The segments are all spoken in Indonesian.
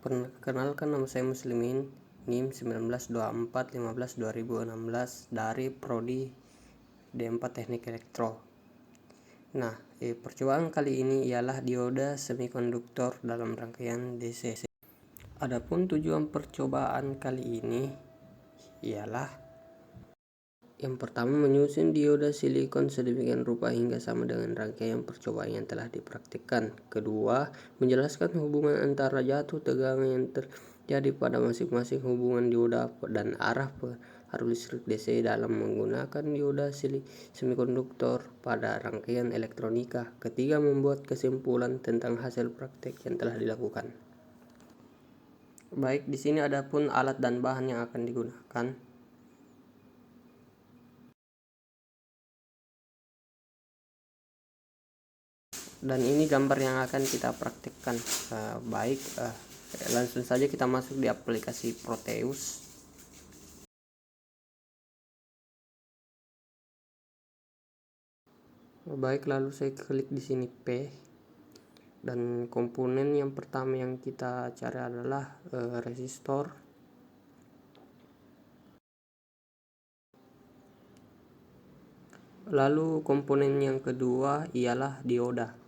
Perkenalkan, nama saya Muslimin, NIM 192415-2016 dari Prodi D4 Teknik Elektro. Nah, percobaan kali ini ialah dioda semikonduktor dalam rangkaian DC. Adapun tujuan percobaan kali ini ialah yang pertama, menyusun dioda silikon sedemikian rupa hingga sama dengan rangkaian percobaan yang telah dipraktikkan. Kedua, menjelaskan hubungan antara jatuh tegangan yang terjadi pada masing-masing hubungan dioda dan arah arus listrik DC dalam menggunakan dioda semikonduktor pada rangkaian elektronika. Ketiga, membuat kesimpulan tentang hasil praktek yang telah dilakukan. Baik, di sini adapun alat dan bahan yang akan digunakan. Dan ini gambar yang akan kita praktikkan. Langsung saja kita masuk di aplikasi Proteus. Baik, lalu saya klik di sini P, dan komponen yang pertama yang kita cari adalah resistor. Lalu komponen yang kedua ialah dioda.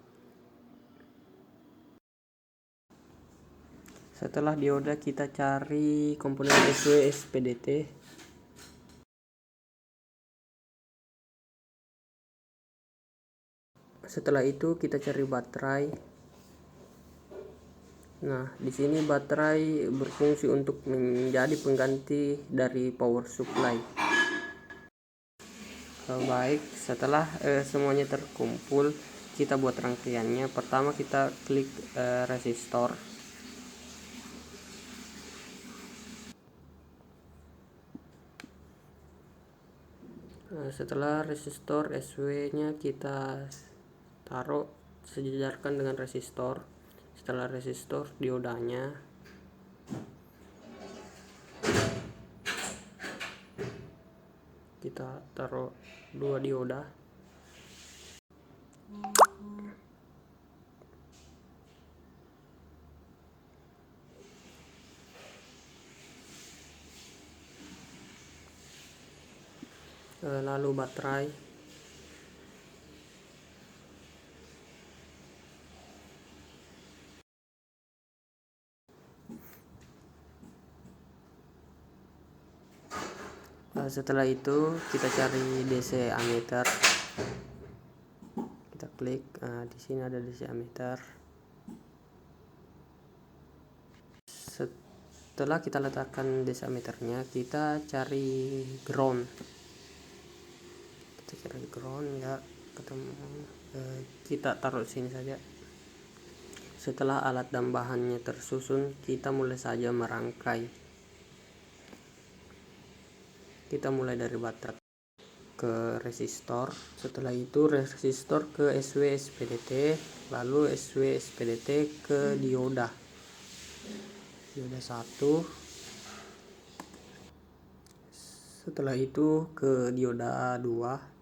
Setelah dioda, kita cari komponen SW SPDT. Setelah itu kita cari baterai. Nah, di sini baterai berfungsi untuk menjadi pengganti dari power supply. Baik, setelah semuanya terkumpul, kita buat rangkaiannya. Pertama kita klik resistor. Setelah resistor SW nya kita taruh sejajarkan dengan resistor. Setelah resistor, diodanya. Kita taruh 2 dioda. Lalu baterai. Setelah itu kita cari DC ammeter. Kita klik, di sini ada DC ammeter. Setelah kita letakkan DC ammeternya, kita cari ground. Kita cari ground, ya ketemu. Kita taruh sini saja. Setelah alat dan bahannya tersusun, kita mulai saja merangkai. Kita mulai dari baterai ke resistor. Setelah itu resistor ke SW SPDT, lalu SW SPDT ke dioda. Dioda 1. Setelah itu ke dioda 2.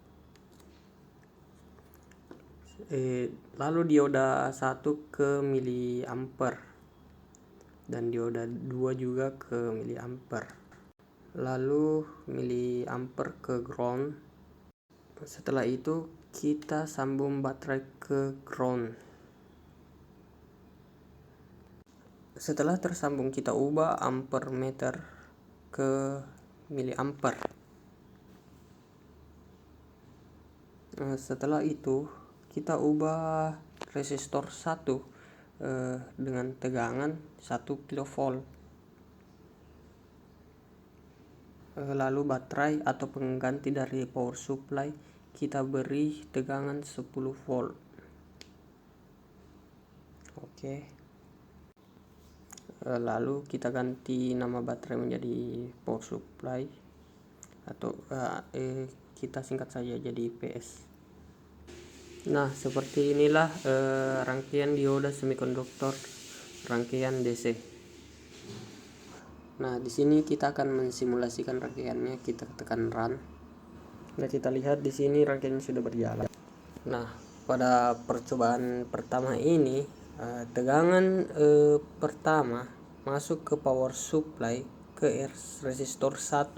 Lalu dioda 1 ke miliampere dan dioda 2 juga ke miliampere. Lalu miliampere ke ground. Setelah itu kita sambung baterai ke ground. Setelah tersambung, kita ubah ampere meter ke miliampere. Setelah itu kita ubah resistor 1 dengan tegangan 1 kV. Lalu baterai atau pengganti dari power supply kita beri tegangan 10 volt. Oke. Lalu kita ganti nama baterai menjadi power supply, atau kita singkat saja jadi PS. Nah, seperti inilah rangkaian dioda semikonduktor rangkaian DC. Nah, di sini kita akan mensimulasikan rangkaiannya. Kita tekan run. Nah, kita lihat di sini rangkaiannya sudah berjalan. Nah, pada percobaan pertama ini tegangan pertama masuk ke power supply ke resistor 1,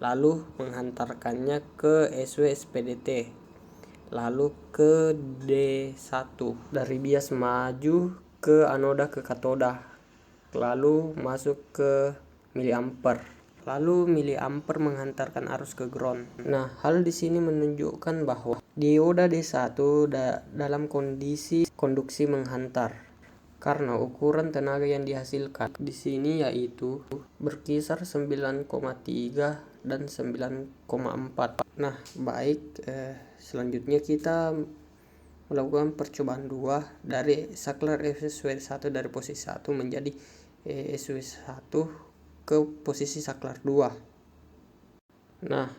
lalu menghantarkannya ke SW SPDT, lalu ke D1, dari bias maju ke anoda ke katoda, lalu masuk ke miliampere, lalu miliampere menghantarkan arus ke ground. Nah, hal di sini menunjukkan bahwa dioda D1 dalam kondisi konduksi menghantar, karena ukuran tenaga yang dihasilkan di sini yaitu berkisar 9,3 dan 9,4. Nah, baik, selanjutnya kita melakukan percobaan 2 dari saklar SW1 dari posisi 1 menjadi SW1 ke posisi saklar 2. Nah,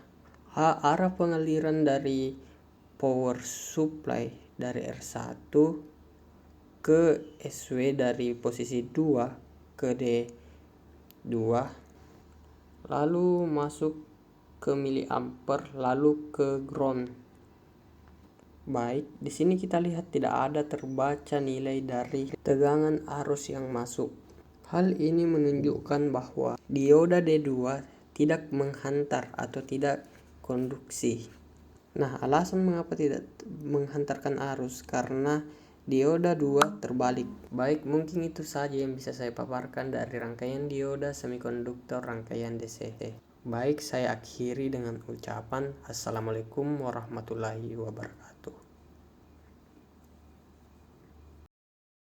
arah pengaliran dari power supply dari R1 ke SW dari posisi 2 ke D2, lalu masuk ke miliampere, lalu ke ground. Baik, di sini kita lihat tidak ada terbaca nilai dari tegangan arus yang masuk. Hal ini menunjukkan bahwa dioda D2 tidak menghantar atau tidak konduksi. Nah, alasan mengapa tidak menghantarkan arus karena dioda 2 terbalik. Baik, mungkin itu saja yang bisa saya paparkan dari rangkaian dioda semikonduktor rangkaian DC. Baik, saya akhiri dengan ucapan Assalamualaikum warahmatullahi wabarakatuh.